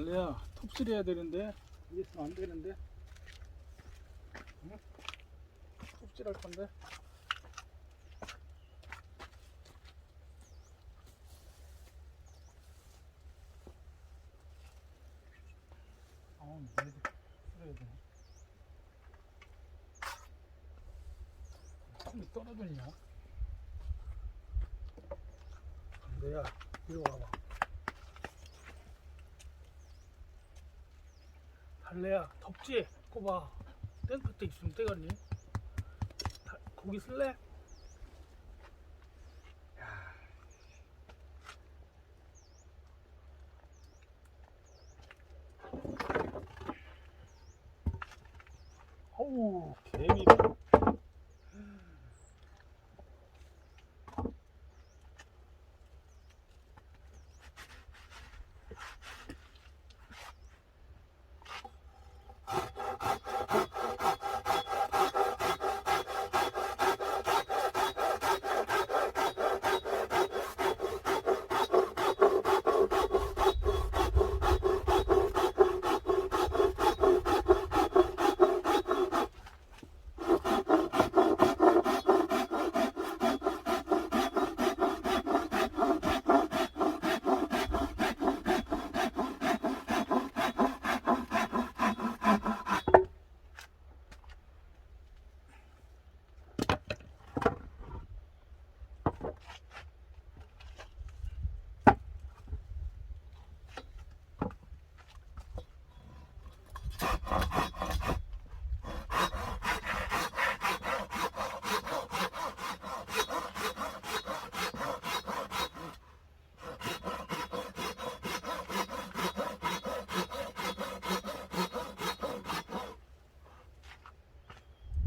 달래야 톱질 해야 되는데 이게 있으면 안 되는데. 응? 톱질 할 건데. 얘도 쓸어야 되네. 손이 떨어졌냐? 내야 이리 와봐. 달래야 덥지? 꼽아. 땡 끝에 있으면 떼겠니? 고기 쓸래? 어우 개미다.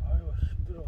아유 힘들어.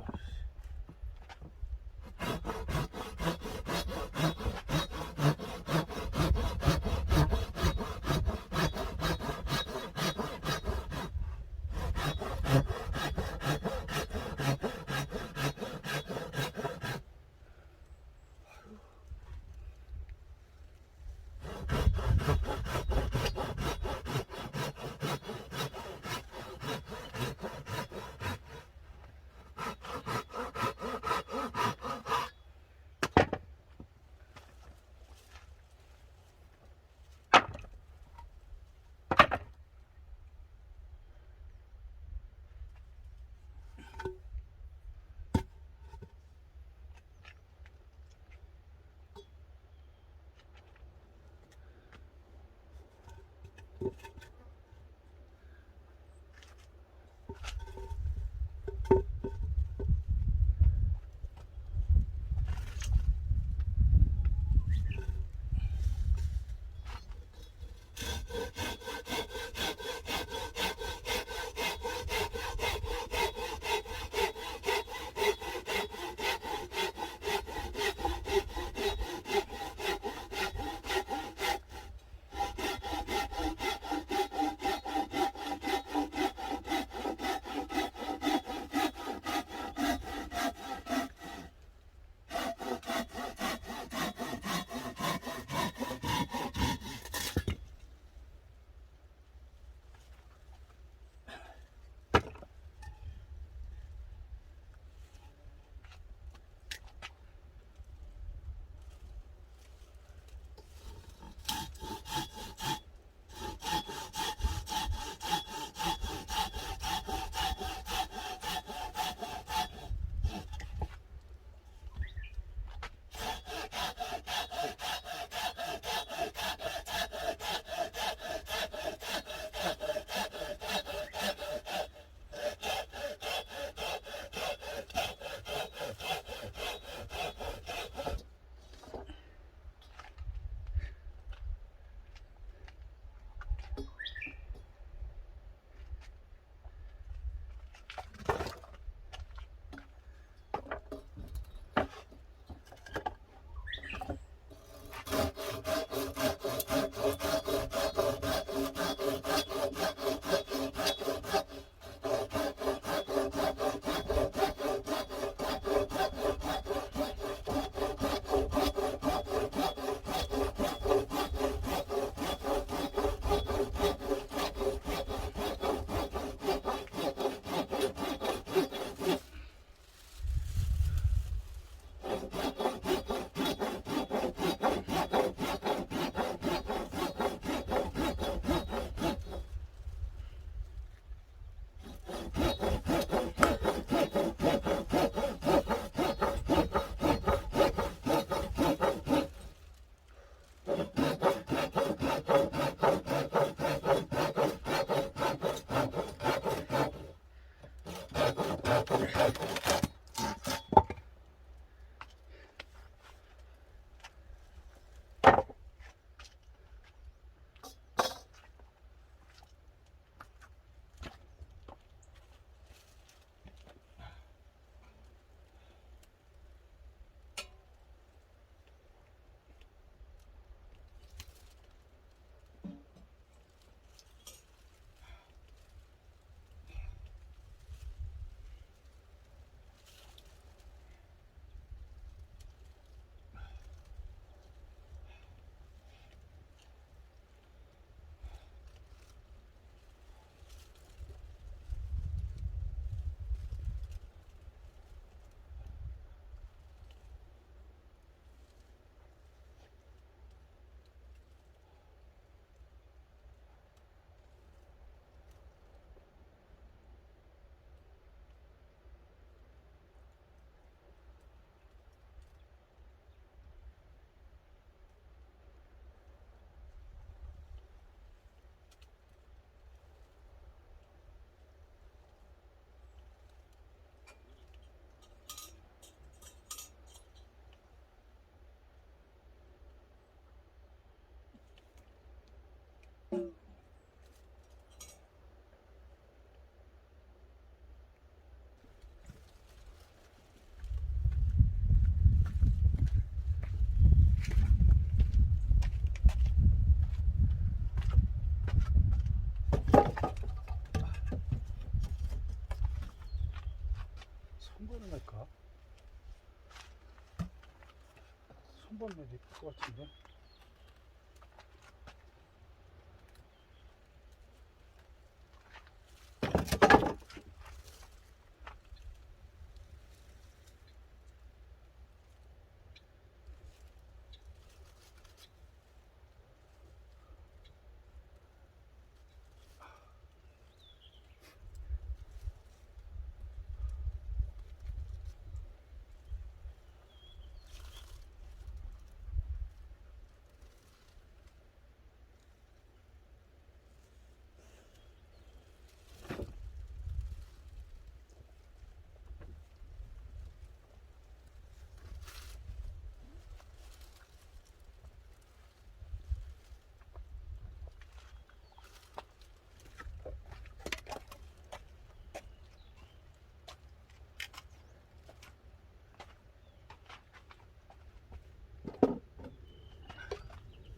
번만 될것 같은데.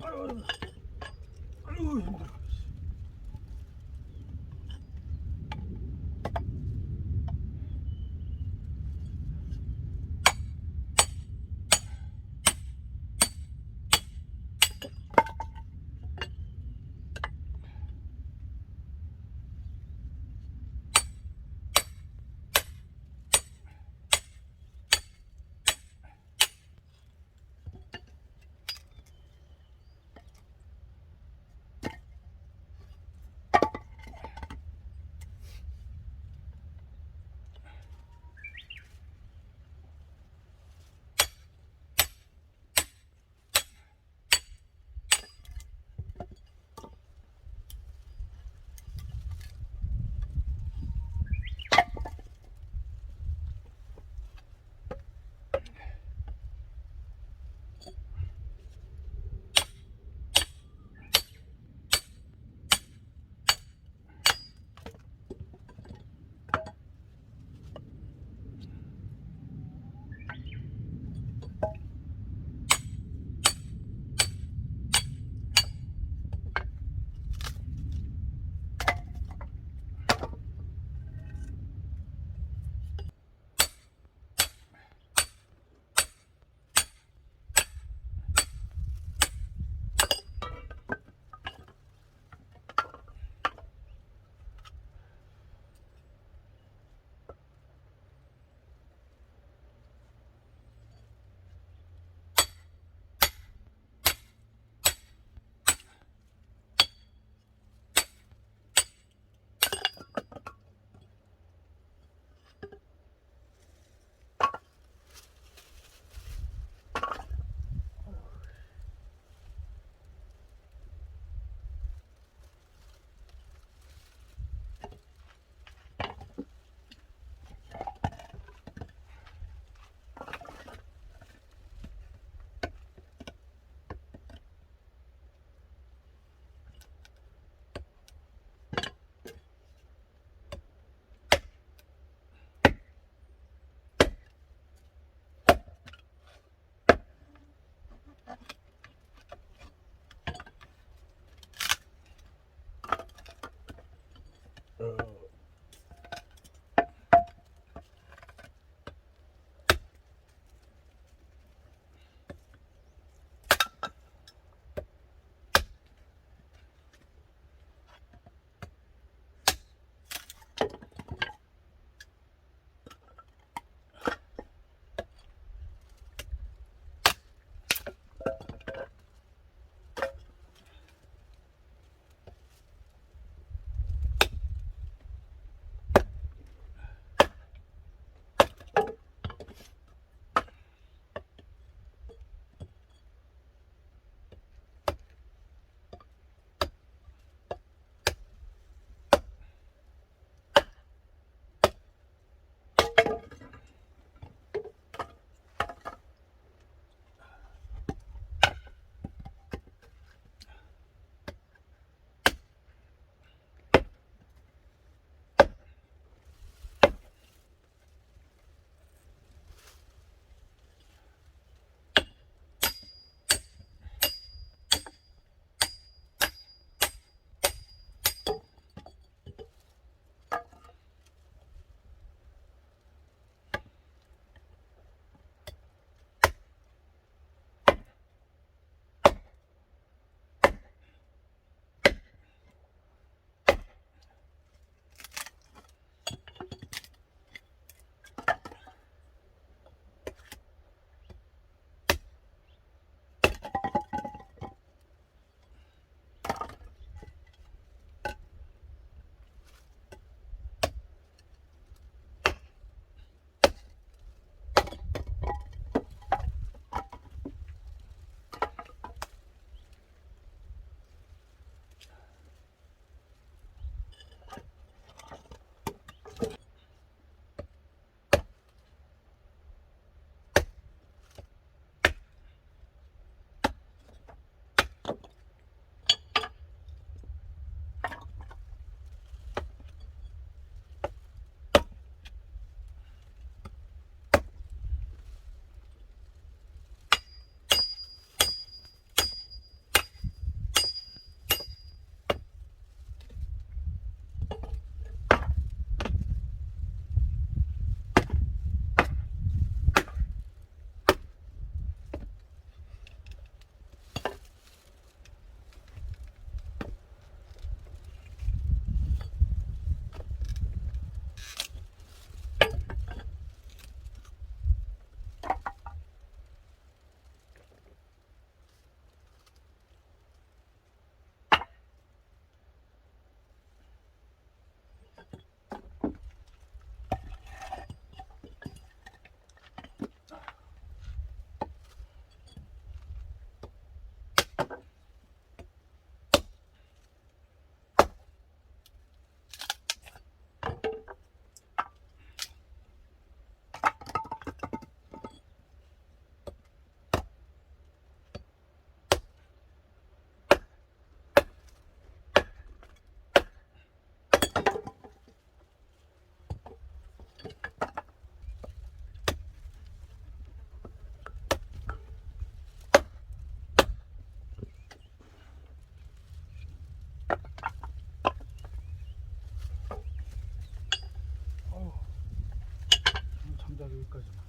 아유, 아유 힘들어. 여기까지만.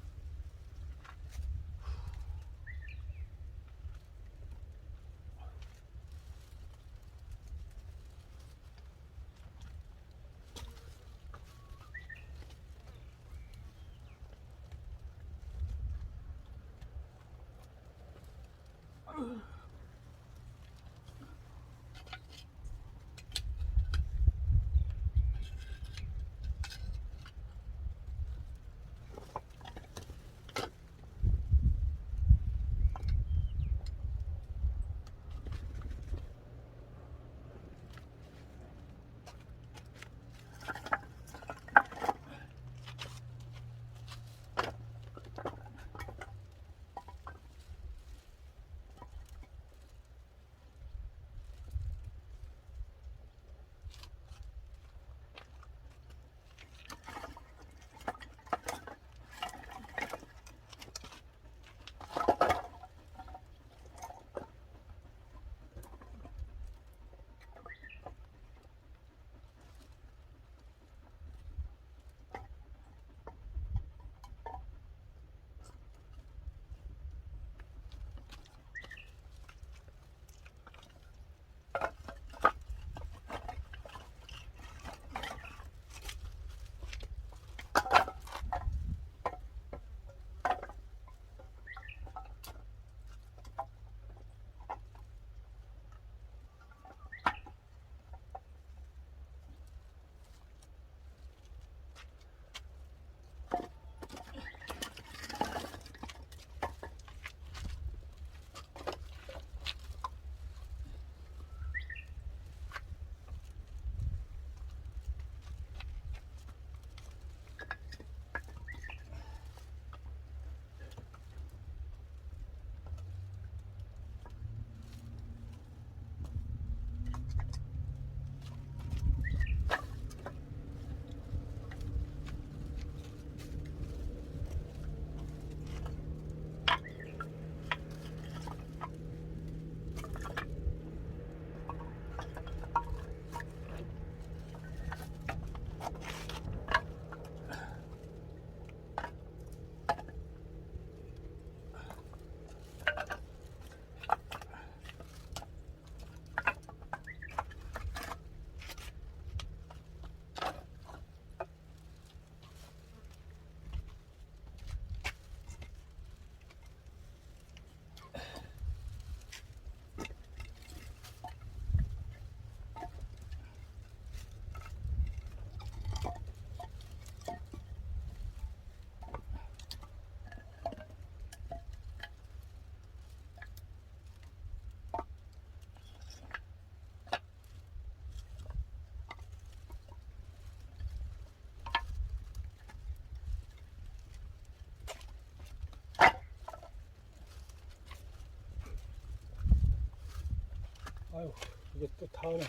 아유, 이게 또 다음에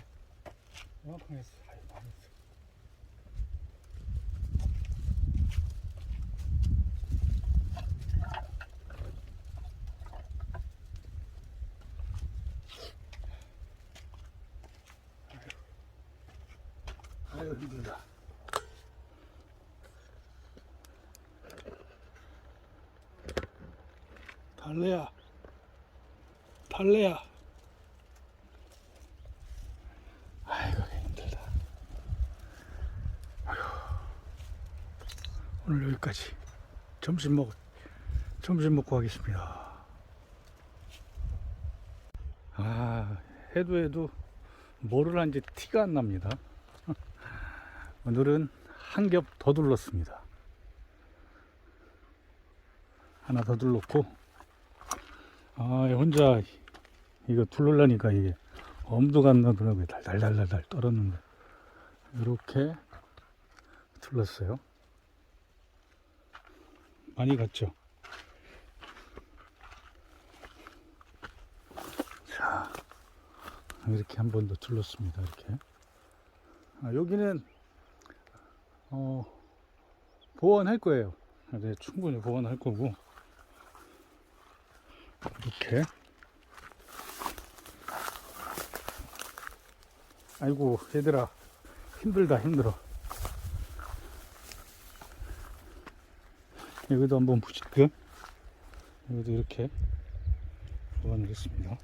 이만큼 했어. 아유, 망했어. 아유, 힘들다. 달래야, 달래야. 아이고, 힘들다. 아휴, 오늘 여기까지. 점심 먹고 하겠습니다. 아, 해도 뭐를 한지 티가 안 납니다. 오늘은 한 겹 더 둘렀습니다. 하나 더 둘렀고, 아, 혼자 이거 둘러려니까 이게 엄두가 안 나더라고요. 달달달달 떨었는데. 이렇게 둘렀어요. 많이 갔죠. 자, 이렇게 한 번 더 둘렀습니다. 이렇게. 아, 여기는 보완할 거예요. 네, 충분히 보완할 거고. 이렇게. 아이고, 얘들아, 힘들다, 힘들어. 여기도 한번 보실게요. 여기도 이렇게 보관을 했습니다.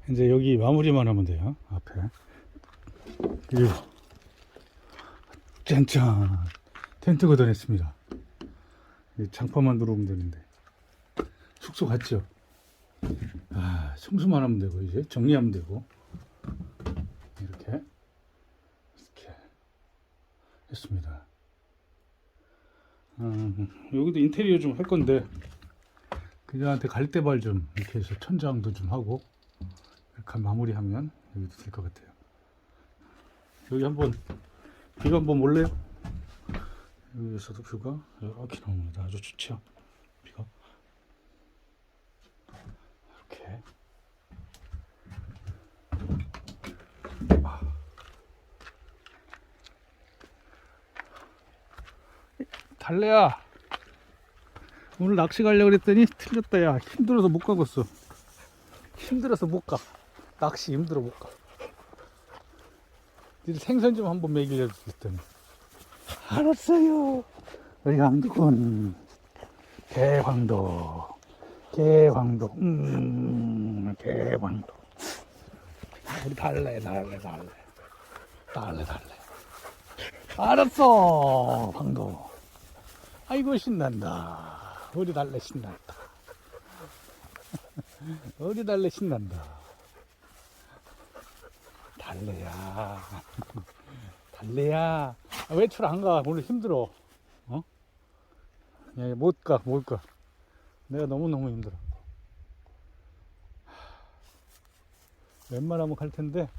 이제 여기 마무리만 하면 돼요. 앞에 그리고 짠짠 텐트 걷어냈습니다. 장판만 들어오면 되는데 숙소 같죠? 아, 청소만 하면 되고 이제 정리하면 되고 이렇게 했습니다. 여기도 인테리어 좀 할 건데 그녀한테 갈대발 좀 이렇게 해서 천장도 좀 하고 이렇게 마무리하면 여기도 될 것 같아요. 여기 한번 뷰가 한번 볼래요? 여기서도 뷰가 이렇게 나옵니다. 아주 좋죠. 뷰가 이렇게. 달래야, 오늘 낚시 가려고 그랬더니 틀렸다. 야, 힘들어서 못 가겠어. 힘들어서 못 가. 낚시 힘들어 못 가. 니들 생선 좀 한번 먹이려고 했더니 알았어요. 우리 강두군 개황도 개황도 개황도. 우리 달래. 알았어 황도. 아이고 신난다. 우리 달래 신난다. 우리 달래 신난다. 달래야. 달래야. 외출 안 가. 오늘 힘들어. 어? 예, 못 가. 내가 너무너무 힘들어. 웬만하면 갈 텐데.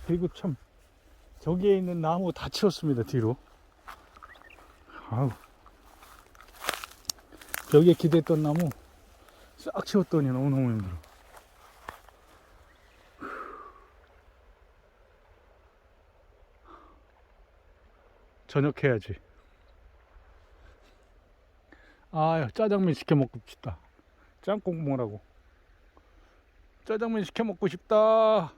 그리고 참, 저기에 있는 나무 다 치웠습니다, 뒤로. 아우. 여기에 기대했던 나무 싹 치웠더니 너무너무 힘들어. 저녁 해야지. 아, 짜장면 시켜 먹고 싶다. 짬뽕 먹으라고. 짜장면 시켜 먹고 싶다.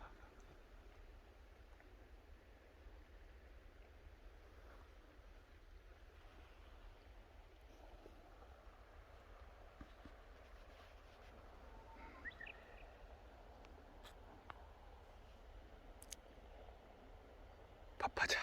밥하자.